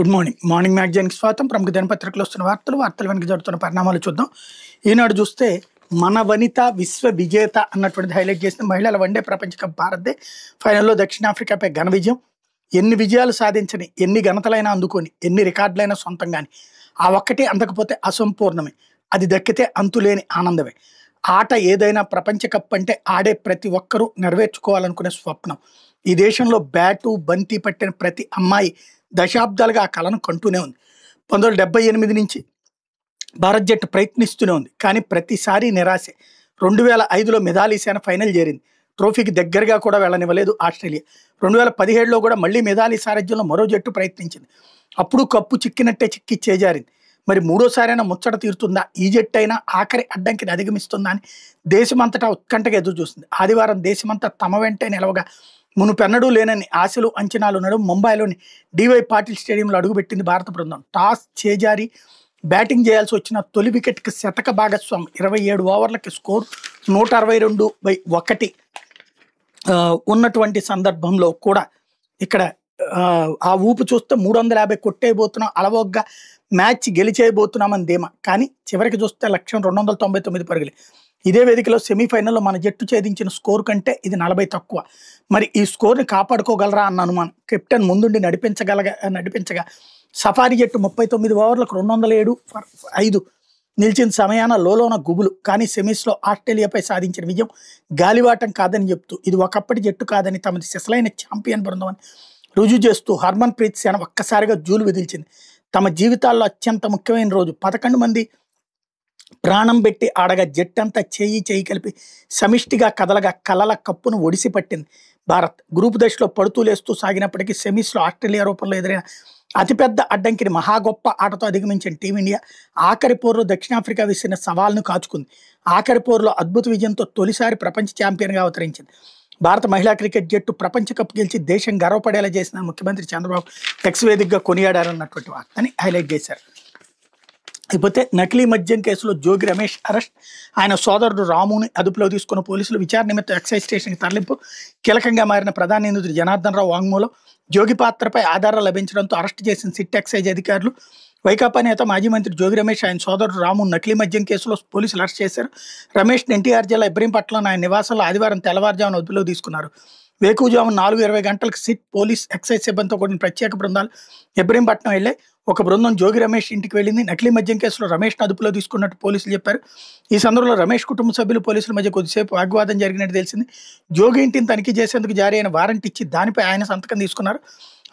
Good morning. Morning మ్యాగజైన్‌కి స్వాగతం. ప్రముఖ దినపత్రికలో వస్తున్న వార్తల వెనక జరుగుతున్న పరిణామాలు చూద్దాం. ఈనాడు చూస్తే మన వనిత విశ్వ విజేత అన్నటువంటిది హైలైట్ చేసిన మహిళల వన్డే ప్రపంచ కప్ భారత్‌దే. ఫైనల్‌లో దక్షిణాఫ్రికాపై ఘన విజయం. ఎన్ని విజయాలు సాధించని, ఎన్ని ఘనతలైనా అందుకొని, ఎన్ని రికార్డులైనా సొంతం గాని, ఆ ఒక్కటే అందకపోతే అసంపూర్ణమే. అది దక్కితే అంతులేని ఆనందమే. ఆట ఏదైనా ప్రపంచ కప్ అంటే ఆడే ప్రతి ఒక్కరూ నెరవేర్చుకోవాలనుకునే స్వప్నం. ఈ దేశంలో బ్యాటు, బంతి పట్టిన ప్రతి అమ్మాయి దశాబ్దాలుగా ఆ కలను కంటూనే ఉంది. 1978 నుంచి భారత్ జట్టు ప్రయత్నిస్తూనే ఉంది. కానీ ప్రతిసారి నిరాశే. 2005లో మిథాలీ సేన ఫైనల్ చేరింది. ట్రోఫీకి దగ్గరగా కూడా వెళ్ళనివ్వలేదు ఆస్ట్రేలియా. 2017లో కూడా మళ్ళీ మిథాలీ సారథ్యంలో మరో జట్టు ప్రయత్నించింది. అప్పుడు కప్పు చిక్కినట్టే చిక్కి చేజారింది. మరి మూడోసారైనా ముచ్చట తీరుతుందా? ఈ జట్టు అయినా ఆఖరి అడ్డంకిని అధిగమిస్తుందా అని దేశమంతటా ఉత్కంఠగా ఎదురు చూస్తుంది. ఆదివారం దేశమంతా తమ వెంటే నిలవగా మునుపెన్నడూ లేనని ఆశలు అంచనాలు నడుమ ముంబైలోని డివై పాటిల్ స్టేడియంలో అడుగుపెట్టింది భారత బృందం. టాస్ చేజారి బ్యాటింగ్ చేయాల్సి వచ్చిన తొలి వికెట్కి శతక భాగస్వామి 27 ఓవర్లకి స్కోర్ 162/1 ఉన్నటువంటి సందర్భంలో కూడా ఇక్కడ ఆ ఊపు చూస్తే 350 కొట్టేయబోతున్నాం, అలవోగ్గా మ్యాచ్ గెలిచేయబోతున్నామని ధీమా. కానీ చివరికి చూస్తే లక్ష్యం 299 పరుగులే. ఇదే వేదికలో సెమీఫైనల్లో మన జట్టు ఛేదించిన స్కోర్ కంటే ఇది 40 తక్కువ. మరి ఈ స్కోర్ని కాపాడుకోగలరా అన్న అనుమానం. కెప్టెన్ ముందుండి నడిపించగా సఫారీ జట్టు 39 ఓవర్లకు 207/5 నిలిచిన సమయాన లోలోన గుబులు. కానీ సెమీస్లో ఆస్ట్రేలియాపై సాధించిన విజయం గాలివాటం కాదని చెప్తూ, ఇది ఒకప్పటి జట్టు కాదని, తమది సిసలైన ఛాంపియన్ బృందం అని రుజువు చేస్తూ హర్మన్ ప్రీత్ సేన ఒక్కసారిగా జూలు విదిల్చింది. తమ జీవితాల్లో అత్యంత ముఖ్యమైన రోజు. 11 మంది ప్రాణం పెట్టి ఆడగా జట్టంతా చేయి కలిపి సమిష్టిగా కదలగా కలల కప్పును ఒడిసి పట్టింది భారత్. గ్రూప్ దశలో పడుతూ లేస్తూ సాగినప్పటికీ సెమీస్లో ఆస్ట్రేలియా రూపంలో ఎదురైన అతిపెద్ద అడ్డంకిని మహా గొప్ప ఆటతో అధిగమించిన టీమిండియా ఆఖరి పోరులో దక్షిణాఫ్రికా విసిరిన సవాల్ను కాచుకుంది. ఆఖరి పోరులో అద్భుత విజయంతో తొలిసారి ప్రపంచ ఛాంపియన్గా అవతరించింది. భారత మహిళా క్రికెట్ జట్టు ప్రపంచ కప్ గెలిచి దేశం గర్వపడేలా చేసిన ముఖ్యమంత్రి చంద్రబాబు ఎక్స్ వేదికగా కొనియాడారన్నటువంటి వార్తని హైలైట్ చేశారు. ఇకపోతే నకిలీ మద్యం కేసులో జోగి రమేష్ అరెస్ట్. ఆయన సోదరుడు రాముని అదుపులో తీసుకున్న పోలీసులు విచారణ నిమిత్తం ఎక్సైజ్ స్టేషన్కి తరలింపు. కీలకంగా మారిన ప్రధాన నిందితుడు జనార్దన్ రావు వాంగ్మూలం. జోగి పాత్రపై ఆధారాలు లభించడంతో అరెస్ట్ చేసిన సిట్ ఎక్సైజ్ అధికారులు. వైకాపా నేత మాజీ మంత్రి జోగి రమేష్, ఆయన సోదరుడు రాము నకిలీ మద్యం కేసులో పోలీసులు అరెస్ట్ చేశారు. రమేష్ని ఎన్టీఆర్ జిల్లా ఇబ్రహీంపట్నంలో ఆయన నివాసంలో ఆదివారం తెల్లవారుజామున అదుపులో తీసుకున్నారు. వేకువజామున 4:20 గంటలకు సిట్, పోలీస్, ఎక్సైజ్ సిబ్బందితో కూడిన ప్రత్యేక బృందాలు ఇబ్రహీంపట్నం వెళ్ళాయి. ఒక బృందం జోగి రమేష్ ఇంటికి వెళ్ళింది. నకిలీ మద్యం కేసులో రమేష్ను అదుపులో తీసుకున్నట్టు పోలీసులు చెప్పారు. ఈ సందర్భంలో రమేష్ కుటుంబ సభ్యులు పోలీసుల మధ్య కొద్దిసేపు వాగ్వాదం జరిగినట్టు తెలిసింది. జోగి ఇంటిని తనిఖీ చేసేందుకు జారీ అయిన వారెంట్ ఇచ్చి దానిపై ఆయన సంతకం తీసుకున్నారు.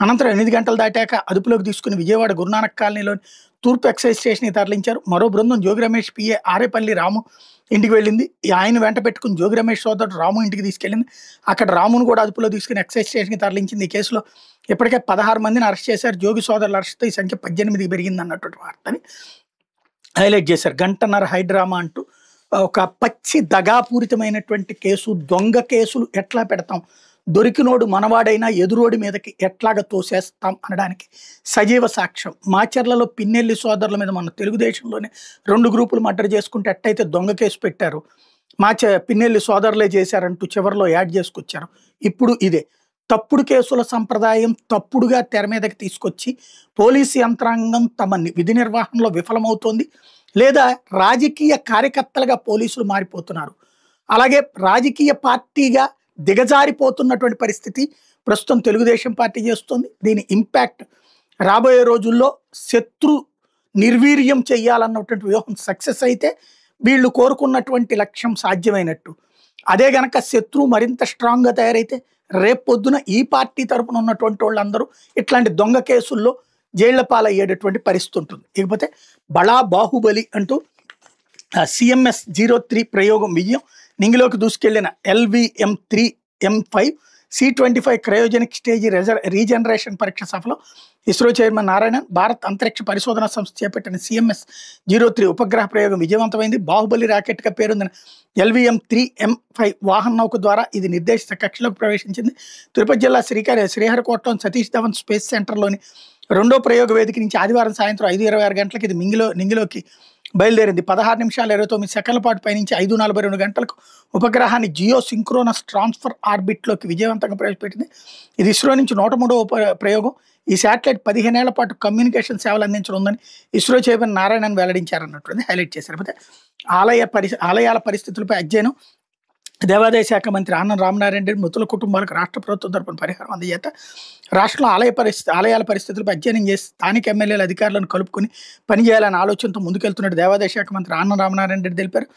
అనంతరం 8 గంటలు దాటాక అదుపులోకి తీసుకుని విజయవాడ గురునానక్ కాలనీలోని తూర్పు ఎక్సైజ్ స్టేషన్కి తరలించారు. మరో బృందం జోగి రమేష్ పిఏ ఆరేపల్లి రాము ఇంటికి వెళ్ళింది. ఆయన వెంట పెట్టుకుని జోగి రమేష్ సోదరుడు రాము ఇంటికి తీసుకెళ్ళింది. అక్కడ రామును కూడా అదుపులో తీసుకుని ఎక్సైజ్ స్టేషన్కి తరలించింది. ఈ కేసులో ఇప్పటికే 16 మందిని అరెస్ట్ చేశారు. జోగి సోదరుల అరెస్ట్తో ఈ సంఖ్య 18కి పెరిగింది అన్నటువంటి వార్తని హైలైట్ చేశారు. గంటన్నర హైడ్రామా అంటూ ఒక పచ్చి దగాపూరితమైనటువంటి కేసు, దొంగ కేసులు ఎట్లా పెడతాం, దొరికినోడు మనవాడైనా ఎదురోడి మీదకి ఎట్లాగా తోసేస్తాం అనడానికి సజీవ సాక్ష్యం. మాచర్లలో పిన్నెల్లి సోదరుల మీద మన తెలుగుదేశంలోనే 2 గ్రూపులు మర్డర్ చేసుకుంటే ఎట్టయితే దొంగ కేసు పెట్టారు, పిన్నెల్లి సోదరులే చేశారంటూ చివరిలో యాడ్ చేసుకొచ్చారు. ఇప్పుడు ఇదే తప్పుడు కేసుల సంప్రదాయం తప్పుడుగా తెర మీదకి తీసుకొచ్చి పోలీసు యంత్రాంగం తమ విధి నిర్వహణలో విఫలమవుతోంది, లేదా రాజకీయ కార్యకర్తలుగా పోలీసులు మారిపోతున్నారు. అలాగే రాజకీయ పార్టీగా దిగజారిపోతున్నటువంటి పరిస్థితి ప్రస్తుతం తెలుగుదేశం పార్టీ చేస్తుంది. దీని ఇంపాక్ట్ రాబోయే రోజుల్లో శత్రు నిర్వీర్యం చేయాలన్నటువంటి వ్యూహం సక్సెస్ అయితే వీళ్ళు కోరుకున్నటువంటి లక్ష్యం సాధ్యమైనట్టు. అదే గనక శత్రువు మరింత స్ట్రాంగ్గా తయారైతే రేపొద్దున ఈ పార్టీ తరపున ఉన్నటువంటి వాళ్ళందరూ ఇట్లాంటి దొంగ కేసుల్లో జైళ్ల పాలయ్యేటటువంటి పరిస్థితి ఉంటుంది. ఇకపోతే బళా బాహుబలి అంటూ CMS-03 ప్రయోగం విజయం. నింగిలోకి దూసుకెళ్లిన LVM-3M5 C-25 cryogenic stage regeneration పరీక్ష సఫలం. ఇస్రో చైర్మన్ నారాయణన్. భారత్ అంతరిక్ష పరిశోధన సంస్థ చేపట్టిన CMS-03 ఉపగ్రహ ప్రయోగం విజయవంతమైంది. బాహుబలి రాకెట్గా పేరొందిన LVM-3M5 వాహన నౌక ద్వారా ఇది నిర్దేశిత కక్షలోకి ప్రవేశించింది. తిరుపతి జిల్లా శ్రీహరికోటలోని సతీష్ ధవన్ స్పేస్ సెంటర్లోని 2వ ప్రయోగ వేదిక నుంచి ఆదివారం సాయంత్రం 5:26 గంటలకు ఇది నింగిలోకి బయలుదేరింది. 16 నిమిషాల 29 సెకన్ల పాటు పయనించి 5:42 గంటలకు ఉపగ్రహాన్ని జియో సింక్రోనస్ ట్రాన్స్ఫర్ ఆర్బిట్లోకి విజయవంతంగా ప్రవేశపెట్టింది. ఇది ఇస్రో నుంచి 103వ ప్రయోగం. ఈ శాటిలైట్ 15 ఏళ్ల పాటు కమ్యూనికేషన్ సేవలు అందించనుందని ఇస్రో చైర్మన్ నారాయణన్ వెల్లడించారన్నట్టు హైలైట్ చేశారు. అయితే ఆలయాల పరిస్థితులపై అధ్యయనం. దేవాదాయ శాఖ మంత్రి ఆనం రామనారాయణ రెడ్డి మృతుల కుటుంబాలకు రాష్ట్ర ప్రభుత్వం తరపున పరిహారం అందజేత రాష్ట్రంలో ఆలయాల పరిస్థితులపై అధ్యయనం చేసి స్థానిక ఎమ్మెల్యేల అధికారులను కలుపుకొని పనిచేయాలనే ఆలోచనతో ముందుకెళ్తున్నట్టు దేవాదాయ శాఖ మంత్రి ఆనం రామనారాయణ రెడ్డి తెలిపారు.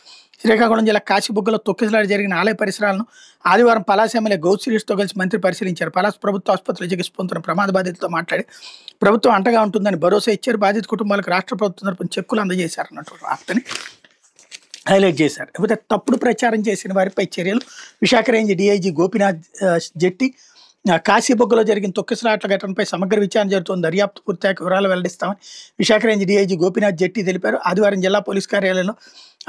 శ్రీకాకుళం జిల్లా కాశీబుగ్గలో తొక్కిసలాట జరిగిన ఆలయ పరిసరాలను ఆదివారం పలాస ఎమ్మెల్యే గౌడ్ శ్రీతో కలిసి మంత్రి పరిశీలించారు. పలాస ప్రభుత్వ ఆసుపత్రిలో చికిత్స పొందుతున్న ప్రమాద బాధితులతో మాట్లాడి ప్రభుత్వం అంటగా ఉంటుందని భరోసా ఇచ్చారు. బాధిత కుటుంబాలకు రాష్ట్ర ప్రభుత్వం తరపున చెక్కులు అందజేశారన్నట్టు వార్తని హైలైట్ చేశారు. లేకపోతే తప్పుడు ప్రచారం చేసిన వారిపై చర్యలు. విశాఖ రేంజ్ డీఐజీ గోపీనాథ్ జెట్టి కాశీబొగ్గలో జరిగిన తొక్కిసలాట్ల ఘటనపై సమగ్ర విచారణ జరుగుతోంది. దర్యాప్తు పూర్తయ్యాక వివరాలు వెల్లడిస్తామని విశాఖ రేంజ్ డీఐజీ గోపీనాథ్ జెట్టి తెలిపారు. ఆదివారం జిల్లా పోలీస్ కార్యాలయంలో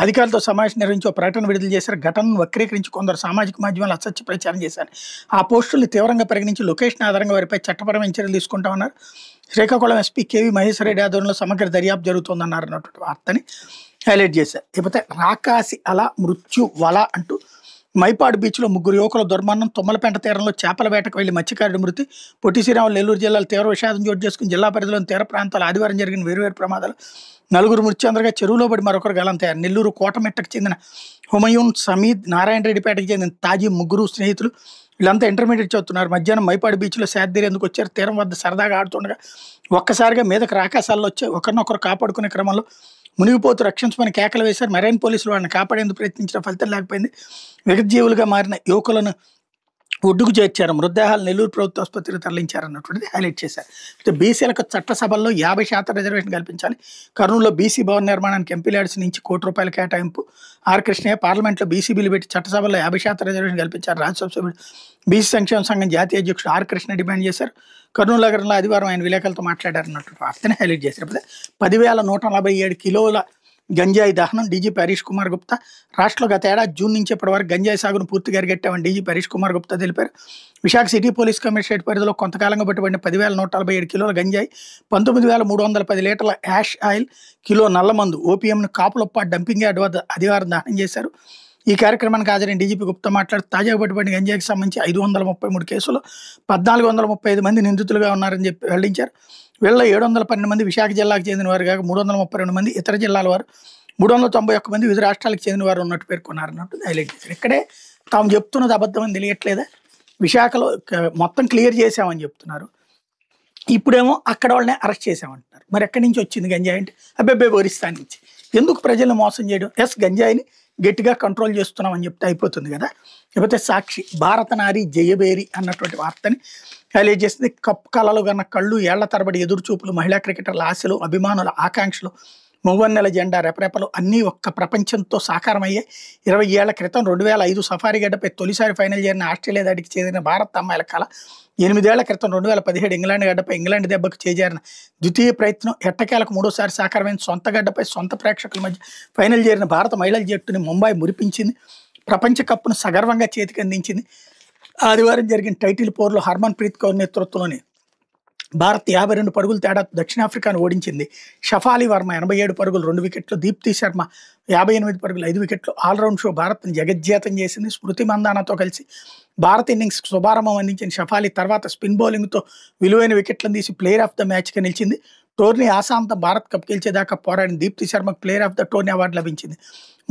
అధికారులతో సమావేశం నిర్వహించి ఒక ప్రకటన విడుదల చేశారు. ఘటనను వక్రీకరించి కొందరు సామాజిక మాధ్యమాలు అసత్య ప్రచారం చేశారు. ఆ పోస్టుల్ని తీవ్రంగా పరిగణించి లొకేషన్ ఆధారంగా వారిపై చట్టపరమైన చర్యలు తీసుకుంటామన్నారు. శ్రీకాకుళం ఎస్పీ కేవీ మహేశ్వర రెడ్డి ఆధ్వర్యంలో సమగ్ర దర్యాప్తు జరుగుతోందన్నారు అన్నటువంటి వార్తని హైలైట్ చేశారు. లేకపోతే రాకాసి అల మృత్యు వల అంటూ మైపాడు బీచ్లో 3 యువకుల దుర్మరణం. తుమ్మలపేంట తీరంలో చేపల వేటకు వెళ్లి మత్స్యకారుడి మృతి. పొట్టి శ్రీరాములు నెల్లూరు జిల్లాలో తీవ్ర విషాదం చోటు చేసుకుని జిల్లా పరిధిలోని తీర ప్రాంతాలు ఆదివారం జరిగిన వేరువేరు ప్రమాదాలు 4 మృతి చెందగా చెరువులో పడి మరొకరు గల్లంతయ్యారు. నెల్లూరు కోటమెట్టకు చెందిన హుమయూన్ సమీద్, నారాయణ రెడ్డిపేటకు చెందిన తాజీ 3 స్నేహితులు. వీళ్ళంతా ఇంటర్మీడియట్ చదువుతున్నారు. మధ్యాహ్నం మైపాడు బీచ్లో సేద్దీరేందుకు వచ్చారు. తీరం వద్ద సరదాగా ఆడుతుండగా ఒక్కసారిగా మీదకు రాకాశాల్లో వచ్చాయి. ఒకరినొకరు కాపాడుకునే క్రమంలో మునిగిపోతూ రక్షించమని కేకలు వేశారు. మెరైన్ పోలీసులు వాడిని కాపాడేందుకు ప్రయత్నించిన ఫలితం లేకపోయింది. విగతజీవులుగా మారిన యువకులను ఒడ్డుకు చేర్చారు. మృతదేహాలు నెల్లూరు ప్రభుత్వ ఆసుపత్రికి తరలించారన్నటువంటిది హైలైట్ చేశారు. బీసీలకు చట్టసభల్లో 50% రిజర్వేషన్ కల్పించాలి. కర్నూలులో బీసీ భవన్ నిర్మాణానికి ఎంపీ ల్యాడ్స్ నుంచి ₹1 కేటాయింపు. ఆర్ కృష్ణయ్య పార్లమెంట్లో బీసీ బిల్లు పెట్టి చట్టసభల్లో 50% రిజర్వేషన్ కల్పించారు. రాజ్యసభ సభ్యుడు బీసీ సంక్షేమ సంఘం జాతీయ అధ్యక్షుడు ఆర్ కృష్ణ డిమాండ్ చేశారు. కర్నూలు నగరంలో ఆదివారం ఆయన విలేకరులతో మాట్లాడారన్నట్టు వార్తని హైలైట్ చేశారు. 10,147 కిలోల గంజాయి దహనం. డీజీపీ హరీష్ కుమార్ గుప్తా రాష్ట్రంలో గత ఏడాది జూన్ నుంచి ఇప్పటి వరకు గంజాయి సాగును పూర్తిగా అరికట్టామని డీజీపీ హరీష్ కుమార్ గుప్తా తెలిపారు. విశాఖ సిటీ పోలీస్ కమిషనరేట్ పరిధిలో కొంతకాలంగా పట్టుబడిన 10,147 కిలోల గంజాయి, 19,310 లీటర్ల యాష్ ఆయిల్, కిలో నల్లమందు ఓపీఎంను కాపులొప్ప డంపింగ్ యార్డ్ వద్ద ఆదివారం దహనం చేశారు. ఈ కార్యక్రమానికి హాజరైన డీజీపీ గుప్తా మాట్లాడుతూ తాజాగా పట్టుబడిన గంజాయికి సంబంధించి 533 కేసులు 1,435 మంది నిందితులుగా ఉన్నారని చెప్పి వెల్లడించారు. వీళ్ళలో 712 మంది విశాఖ జిల్లాకు చెందిన వారు కాక 332 మంది ఇతర జిల్లాల వారు, 391 మంది వివిధ రాష్ట్రాలకు చెందిన వారు ఉన్నట్టు పేర్కొన్నారన్నట్టు హైలైట్ చేశారు. ఇక్కడే తాము చెప్తున్నది అబద్ధం అని తెలియట్లేదా? విశాఖలో మొత్తం క్లియర్ చేశామని చెప్తున్నారు. ఇప్పుడేమో అక్కడ వాళ్ళని అరెస్ట్ చేసామంటున్నారు. మరి ఎక్కడి నుంచి వచ్చింది గంజాయి అంటే అబ్బాయి ఒరిస్తా నుంచి. ఎందుకు ప్రజలను మోసం చేయడం? గంజాయిని గట్టిగా కంట్రోల్ చేస్తున్నామని చెప్తే అయిపోతుంది కదా. లేకపోతే సాక్షి భారత నారి జయబేరి అన్నటువంటి వార్తని హైలైట్ చేస్తుంది. కప్ కళలు కన్నా కళ్ళు, ఏళ్ల తరబడి ఎదురుచూపులు, మహిళా క్రికెటర్ల ఆశలు, అభిమానుల ఆకాంక్షలు, మువ్వన్నెల జెండా రెపరెపలు అన్నీ ఒక్క ప్రపంచంతో సాకారమయ్యాయి. 20 ఏళ్ల క్రితం 2005 సఫారీ గడ్డపై తొలిసారి ఫైనల్ చేరిన ఆస్ట్రేలియా దాడికి చెందిన భారత్ అమ్మాయిల కళ. 8 ఏళ్ల క్రితం 2017 ఇంగ్లాండ్ గడ్డపై ఇంగ్లాండ్ దెబ్బకు చేజారిన ద్వితీయ ప్రయత్నం ఎట్టకేలకు 3వసారి సాకారమైన సొంత గడ్డపై సొంత ప్రేక్షకుల మధ్య ఫైనల్ చేరిన భారత మహిళల జట్టుని ముంబై మురిపించింది. ప్రపంచ కప్ను సగర్వంగా చేతికి అందించింది. ఆదివారం జరిగిన టైటిల్ పోర్లో హర్మన్ ప్రీత్ కౌర్ నేతృత్వంలోని భారత్ 52 పరుగుల తేడా దక్షిణాఫ్రికాను ఓడించింది. షఫాలి వర్మ 87 పరుగులు 2 వికెట్లు, దీప్తి శర్మ 58 పరుగులు 5 వికెట్లు. ఆల్రౌండ్ షో భారత్ని జగజ్జాతం చేసింది. స్మృతి మందానాతో కలిసి భారత్ ఇన్నింగ్స్కి శుభారంభం అందించిన షఫాలి తర్వాత స్పిన్ బౌలింగ్తో విలువైన వికెట్లను తీసి ప్లేయర్ ఆఫ్ ద మ్యాచ్గా నిలిచింది. టోర్నీ ఆశాంతం భారత్ కప్ గెలిచేదాకా పోరాడిన దీప్తి శర్మకు player of the tourney award లభించింది.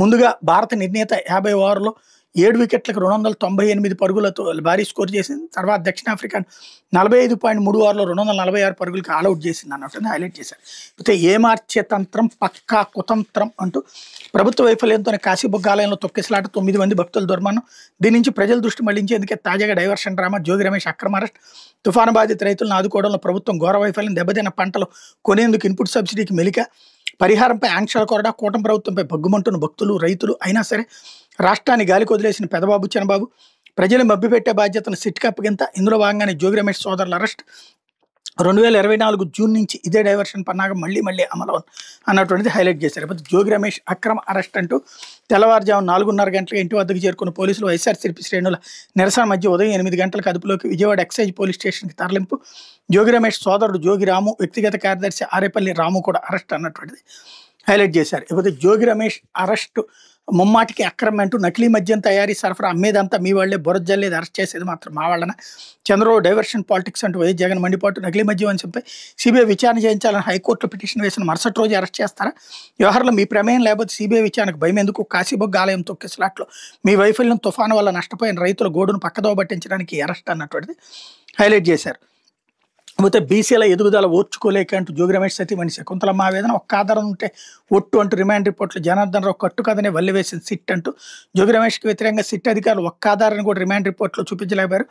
ముందుగా భారత నిర్ణీత 50 ఓవర్లో 7 వికెట్లకు 298 పరుగులతో భారీ స్కోర్ చేసింది. తర్వాత దక్షిణాఫ్రికాను 45.3 ఓవర్లో 246 పరుగులకు ఆల్అౌట్ చేసింది అన్నట్టు హైలైట్ చేశారు. అయితే ఏమార్చే తంత్రం పక్కా కుతంత్రం అంటూ ప్రభుత్వ వైఫల్యంతోనే కాశీబుగ్గ ఆలయంలో తొక్కిసలాట, 9 మంది భక్తుల దుర్మరణం. దీని నుంచి ప్రజల దృష్టి మళ్లించేందుకే తాజాగా డైవర్షన్ డ్రామా. జోగి రమేష్ అక్రమ అరెస్ట్. తుఫాను బాధిత రైతులను ఆదుకోవడంలో ప్రభుత్వం ఘోర వైఫల్యం. దెబ్బతిన్న పంటలు కొనేందుకు ఇన్పుట్ సబ్సిడీకి మెలిక. పరిహారంపై ఆంక్షల కొరడా. కూటమి ప్రభుత్వంపై బగ్గుమంటున్న భక్తులు రైతులు. అయినా సరే రాష్ట్రాన్ని గాలికి వదిలేసిన పెదబాబు చిన్నబాబు. ప్రజలు మభ్యపెట్టే బాధ్యతను సిట్కి అప్పగింత. ఇందులో భాగంగానే జోగి రమేష్ సోదరుల అరెస్ట్. 2024 జూన్ నుంచి ఇదే డైవర్షన్ పన్నాగం మళ్ళీ అమలు అన్నటువంటిది హైలైట్ చేశారు. జోగి రమేష్ అక్రమ అరెస్ట్ అంటూ తెల్లవారుజాము 4:30 గంటలకు ఇంటి వద్దకు చేరుకున్న పోలీసులు వైఎస్ఆర్సీపీ శ్రేణుల నిరసన మధ్య ఉదయం 8 గంటలకు అదుపులోకి విజయవాడ ఎక్సైజ్ పోలీస్ స్టేషన్కి తరలింపు. జోగి రమేష్ సోదరుడు జోగి రాము, వ్యక్తిగత కార్యదర్శి ఆరేపల్లి రాము కూడా అరెస్ట్ అన్నటువంటిది హైలైట్ చేశారు. ఇకపోతే జోగి రమేష్ అరెస్టు ముమ్మాటికి అక్రమం అంటూ నకిలీ మద్యం తయారీ సరఫరా అమ్మేదంతా మీ వాళ్లే, బురజల్లేది, అరెస్ట్ చేసేది మాత్రం మా వాళ్ళన, చంద్రబాబు డైవర్షన్ పాలిటిక్స్ అంటూ వైఎస్ జగన్ మండిపాటు, నకిలీ మద్యం అంశంపై సిబిఐ విచారణ చేయించాలని హైకోర్టులో పిటిషన్ వేసిన మరుసటి రోజు అరెస్ట్ చేస్తారా? వ్యవహారంలో మీ ప్రమేయం లేకపోతే సిబిఐ విచారణకు భయం ఎందుకు? కాశీబొగ్గ ఆలయం తొక్కిసలాట్లో మీ వైఫల్యం, తుఫాను వల్ల నష్టపోయిన రైతుల గోడును పక్కదోవ పట్టించడానికి అరెస్ట్ అన్నటువంటిది హైలైట్ చేశారు. పోతే బీసీల ఎదుగుదల ఓర్చుకోలేక అంటూ జోగి రమేష్ సతీమణి శకుంతలమ్మ ఆవేదన, ఒక్క ఆధారం ఉంటే ఒట్టు అంటూ రిమాండ్ రిపోర్ట్లు జనార్దన్ రావు కట్టు కథనే వల్లివేసిన సిట్ అంటూ జోగి రమేష్కి వ్యతిరేకంగా సిట్ అధికారులు ఒక్క ఆధారాన్ని కూడా రిమాండ్ రిపోర్ట్లో చూపించలేకపోయారు.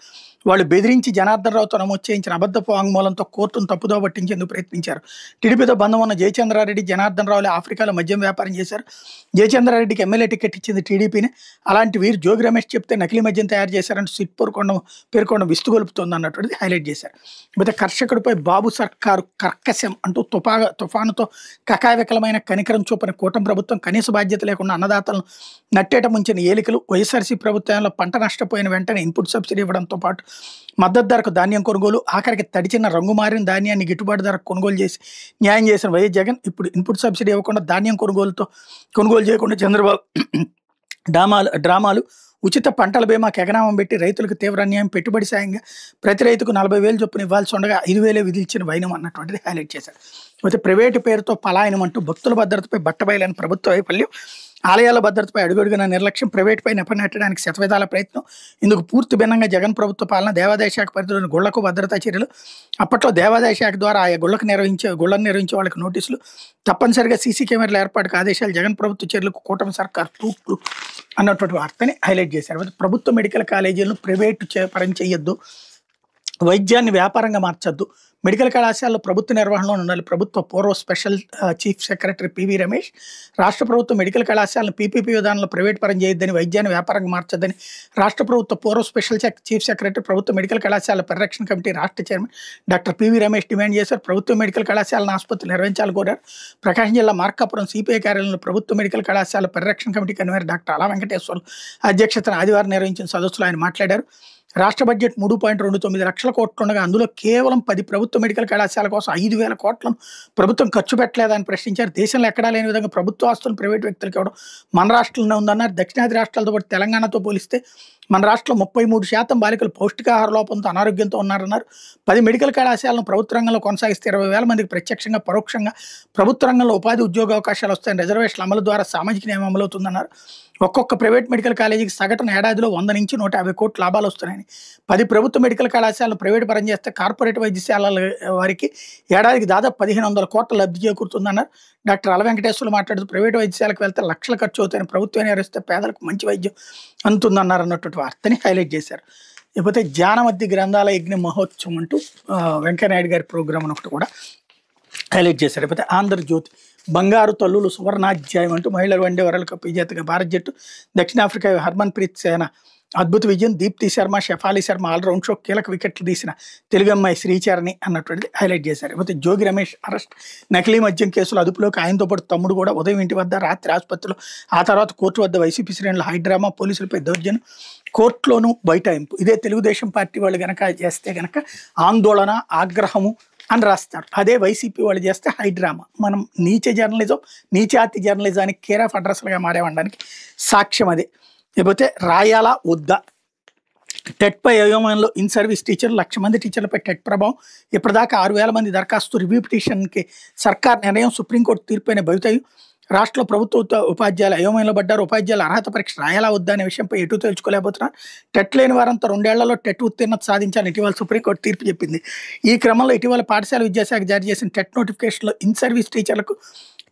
వాళ్ళు బెదిరించి జనార్దన్ రావుతో నమోదు చేయించిన అబద్ధపు వాంగ్మూలంతో కోర్టును తప్పుదో పట్టించేందుకు ప్రయత్నించారు. టీడీపీతో బంధం ఉన్న జయచంద్రారెడ్డి, జనార్దన్ రావులే ఆఫ్రికాలో మద్యం వ్యాపారం చేశారు. జయచంద్రారెడ్డికి ఎమ్మెల్యే టికెట్ ఇచ్చింది టీడీపీనే. అలాంటి వీరు జోగి రమేష్ చెప్తే నకిలీ మద్యం తయారు చేశారంటూ సిట్ పేర్కొండ విస్తుగొలుపుతోంది అన్నటువంటిది హైలైట్ చేశారు. అయితే కర్షకుడిపై బాబు సర్కారు కర్కశం అంటూ తుఫానుతో కకావికలమైన కనికరం చూపని కూటమి ప్రభుత్వం కనీస బాధ్యత లేకుండా అన్నదాతలను నట్టేట ముంచిన ఏలికలు. వైఎస్ఆర్సీ ప్రభుత్వంలో పంట నష్టపోయిన వెంటనే ఇన్పుట్ సబ్సిడీ ఇవ్వడంతో పాటు మద్దతు ధరకు ధాన్యం కొనుగోలు, ఆఖరికి తడిచిన రంగు మారిన ధాన్యాన్ని గిట్టుబాటు ధరకు కొనుగోలు చేసి న్యాయం చేసిన వైఎస్ జగన్ ఇప్పుడు ఇన్పుట్ సబ్సిడీ ఇవ్వకుండా ధాన్యం కొనుగోలు చేయకుండా చంద్రబాబు డ్రామాలు. ఉచిత పంటల బీమాకు ఎగనామం పెట్టి రైతులకు తీవ్ర అన్యాయం, పెట్టుబడి సాయంగా ప్రతి రైతుకు 40,000 చొప్పున ఇవ్వాల్సి ఉండగా 5,000 విధించిన వైనం అన్నటువంటిది హైలైట్ చేశారు. అయితే ప్రైవేటు పేరుతో పలాయనం అంటూ భక్తుల భద్రతపై బట్టబయలని ప్రభుత్వ వైఫల్యం, ఆలయాల భద్రతపై అడుగడుగున నిర్లక్ష్యం, ప్రైవేట్పై నెపనెట్టడానికి శతవిధాల ప్రయత్నం. ఇందుకు పూర్తి భిన్నంగా జగన్ ప్రభుత్వ పాలన, దేవాదాయ శాఖ పరిధిలోని గుళ్లకు భద్రతా చర్యలు. అప్పట్లో దేవాదాయ శాఖ ద్వారా ఆయా గుళ్లను నిర్వహించే వాళ్ళకి నోటీసులు, తప్పనిసరిగా సీసీ కెమెరాల ఏర్పాటుకు ఆదేశాలు, జగన్ ప్రభుత్వ చర్యలకు కూటమి సర్కార్ తూట్లు అన్నటువంటి వార్తని హైలైట్ చేశారు. ప్రభుత్వ మెడికల్ కాలేజీలను ప్రైవేటు పరం చేయొద్దు, వైద్యాన్ని వ్యాపారంగా మార్చొద్దు, మెడికల్ కళాశాలలో ప్రభుత్వ నిర్వహణలో ఉండాలి. ప్రభుత్వ పూర్వ special chief secretary PV Ramesh రాష్ట్ర ప్రభుత్వ మెడికల్ కళాశాలను పీపీపీ విధానంలో ప్రైవేట్ పరం చేయొద్దని, వైద్యాన్ని వ్యాపారంగా మార్చొద్దని రాష్ట్ర ప్రభుత్వ పూర్వ స్పెషల్ చీఫ్ సెక్రటరీ ప్రభుత్వ మెడికల్ కళాశాల పరిరక్షణ కమిటీ రాష్ట్ర chairman doctor PV Ramesh demand చేశారు. ప్రభుత్వ మెడికల్ కళాశాలను ఆసుపత్రులు నిర్వహించాలని కోరారు. ప్రకాశం జిల్లా మార్కాపురం సిపిఐ కార్యాలయంలో ప్రభుత్వ మెడికల్ కళాశాల పరిరక్షణ కమిటీ కన్వీనర్ డాక్టర్ అలా వెంకటేశ్వర్లు అధ్యక్షతన ఆదివారం నిర్వహించిన సదస్సులో ఆయన మాట్లాడారు. రాష్ట్ర బడ్జెట్ 3.29 లక్షల కోట్లు ఉండగా అందులో కేవలం 10 ప్రభుత్వ మెడికల్ కళాశాల కోసం 5,000 కోట్లను ప్రభుత్వం ఖర్చు పెట్టలేదని ప్రశ్నించారు. దేశంలో ఎక్కడా లేని విధంగా ప్రభుత్వ ఆస్తులను ప్రైవేట్ వ్యక్తులకు ఇవ్వడం మన రాష్ట్రంలోనే ఉందన్నారు. దక్షిణాది రాష్ట్రాలతో పాటు తెలంగాణతో పోలిస్తే మన రాష్ట్రంలో 33% బాలికలు పౌష్టికాహార లోపంతో అనారోగ్యంతో ఉన్నారన్నారు. 10 మెడికల్ కళాశాలను ప్రభుత్వ రంగంలో కొనసాగిస్తే 20,000 మందికి ప్రత్యక్షంగా పరోక్షంగా ప్రభుత్వ రంగంలో ఉపాధి ఉద్యోగ అవకాశాలు వస్తాయని, రిజర్వేషన్ల అమలు ద్వారా సామాజిక న్యాయం అమలవుతుందన్నారు. ఒక్కొక్క ప్రైవేట్ మెడికల్ కాలేజీకి సగటున ఏడాదిలో 100 నుంచి 150 కోట్ల లాభాలు వస్తున్నాయని, 10 ప్రభుత్వ మెడికల్ కళాశాలను ప్రైవేట్ పరం చేస్తే కార్పొరేట్ వైద్యశాలల వారికి ఏడాదికి దాదాపు 1,500 కోట్ల లబ్ధి చేకూరుతుందన్నారు. డాక్టర్ అల వెంకటేశ్వర్లు మాట్లాడుతూ ప్రైవేట్ వైద్యశాలకు వెళ్తే లక్షల ఖర్చు అవుతాయని, ప్రభుత్వం నిర్వహిస్తే పేదలకు మంచి వైద్యం అందుతుందన్నారు అన్నటువంటి వార్తని హైలైట్ చేశారు. లేకపోతే జ్ఞానమద్ది గ్రంథాల యజ్ఞ మహోత్సవం అంటూ వెంకయ్యనాయుడు గారి ప్రోగ్రామ్ అని ఒకటి కూడా హైలైట్ చేశారు. లేకపోతే ఆంధ్రజ్యోతి బంగారు తల్లులు సువర్ణాధ్యాయం అంటూ మహిళల వన్డే వరల్డ్ కప్ విజేతగా భారత జట్టు, దక్షిణాఫ్రికా హర్మన్ ప్రీత్ సేన అద్భుత విజయం, దీప్తి శర్మ, షెఫాలి శర్మ ఆల్రౌండ్ షో, కీలక వికెట్లు తీసిన తెలుగు అమ్మాయి శ్రీచరణి అన్నటువంటిది హైలైట్ చేశారు. లేకపోతే జోగి రమేష్ అరెస్ట్, నకిలీ మద్యం కేసులో అదుపులోకి ఆయనతో పాటు తమ్ముడు కూడా ఉదయం ఇంటి వద్ద, రాత్రి ఆసుపత్రిలో, ఆ తర్వాత కోర్టు వద్ద వైసీపీ శ్రేణుల హైడ్రామా, పోలీసులపై దౌర్జన్యం, కోర్టులోనూ బైఠాయింపు. ఇదే తెలుగుదేశం పార్టీ వాళ్ళు కనుక చేస్తే కనుక ఆందోళన, ఆగ్రహము అని రాస్తారు. అదే వైసీపీ వాళ్ళు చేస్తే హైడ్రామా. మనం నీచాతి జర్నలిజానికి కేర్ ఆఫ్ అడ్రస్లుగా మారేవడానికి సాక్ష్యం అదే. లేకపోతే రాయాలా వద్దా, టెట్పై అయోమయంలో ఇన్ సర్వీస్ టీచర్లు, 1,00,000 మంది టీచర్లపై టెట్ ప్రభావం, ఇప్పటిదాకా 6,000 మంది దరఖాస్తు, రివ్యూ పిటిషన్కి సర్కార్ నిర్ణయం, సుప్రీంకోర్టు తీర్పునే భవితయు. రాష్ట్రంలో ప్రభుత్వ ఉపాధ్యాయులు అయోమయంలో పడ్డారు. ఉపాధ్యాయుల అర్హత పరీక్ష రాయాలా వద్దా అనే విషయంపై ఎటు తేల్చుకోలేకపోతున్నారు. టెట్ లేని వారంతా 2 ఏళ్లలో టెట్ ఉత్తీర్ణత సాధించాలని ఇటీవల సుప్రీంకోర్టు తీర్పు చెప్పింది. ఈ క్రమంలో ఇటీవల పాఠశాల విద్యాశాఖ జారీ చేసిన టెట్ నోటిఫికేషన్లో ఇన్ సర్వీస్ టీచర్లకు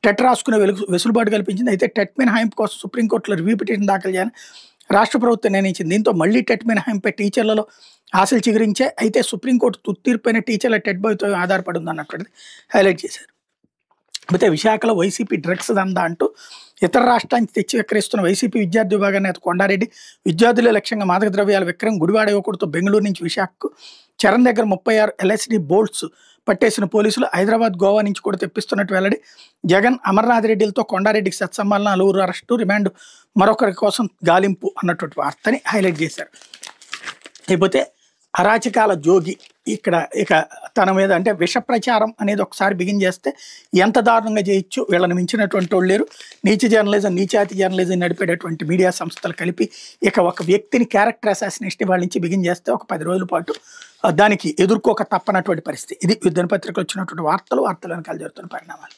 టెట్ రాసుకునే వెసులుబాటు కల్పించింది. అయితే టెట్ మినహాయింపు కోసం సుప్రీంకోర్టులో రివ్యూ పిటిషన్ దాఖలు చేయాలని రాష్ట్ర ప్రభుత్వం నిర్ణయించింది. దీంతో మళ్లీ టెట్ మినహాయింపై టీచర్లలో ఆశలు చిగురించే. అయితే సుప్రీంకోర్టు తుత్తీర్పైన టీచర్ల టెట్ భవితో ఆధారపడి ఉంది అన్నటువంటిది హైలైట్ చేశారు. అయితే విశాఖలో వైసీపీ డ్రగ్స్ దందా అంటూ ఇతర రాష్ట్రానికి తెచ్చి విక్రయిస్తున్న వైసీపీ విద్యార్థి విభాగం నేత కొండారెడ్డి, విద్యార్థులే లక్ష్యంగా మాదక ద్రవ్యాల విక్రయం, గుడివాడ యువకుడితో బెంగళూరు నుంచి విశాఖకు, చరణ్ దగ్గర 36 LSD బోల్ట్స్ పట్టేసిన పోలీసులు, హైదరాబాద్, గోవా నుంచి కూడా తెప్పిస్తున్నట్టు వెల్లడి. జగన్, అమర్నాథ్ రెడ్డిలతో కొండారెడ్డికి సత్సంబంధం, 4 అరెస్టు, రిమాండ్, మరొకరి కోసం గాలింపు అన్నటువంటి వార్తని హైలైట్ చేశారు. లేకపోతే అరాచకాల జోగి ఇక్కడ ఇక తన మీద అంటే విష ప్రచారం అనేది ఒకసారి బిగిన్ చేస్తే ఎంత దారుణంగా చేయొచ్చు, వీళ్ళని మించినటువంటి వాళ్ళు లేరు. నీచ జర్నలిజం, నీచాతి జర్నలిజం నడిపేటటువంటి మీడియా సంస్థలు కలిపి ఇక ఒక వ్యక్తిని క్యారెక్టర్ అసాసినేషన్ వాళ్ళ నుంచి బిగిన్ చేస్తే ఒక 10 రోజుల పాటు దానికి ఎదుర్కోక తప్పనటువంటి పరిస్థితి. ఇది దినపత్రికలు వచ్చినటువంటి వార్తలు వెనకాల జరుగుతున్న పరిణామాలు.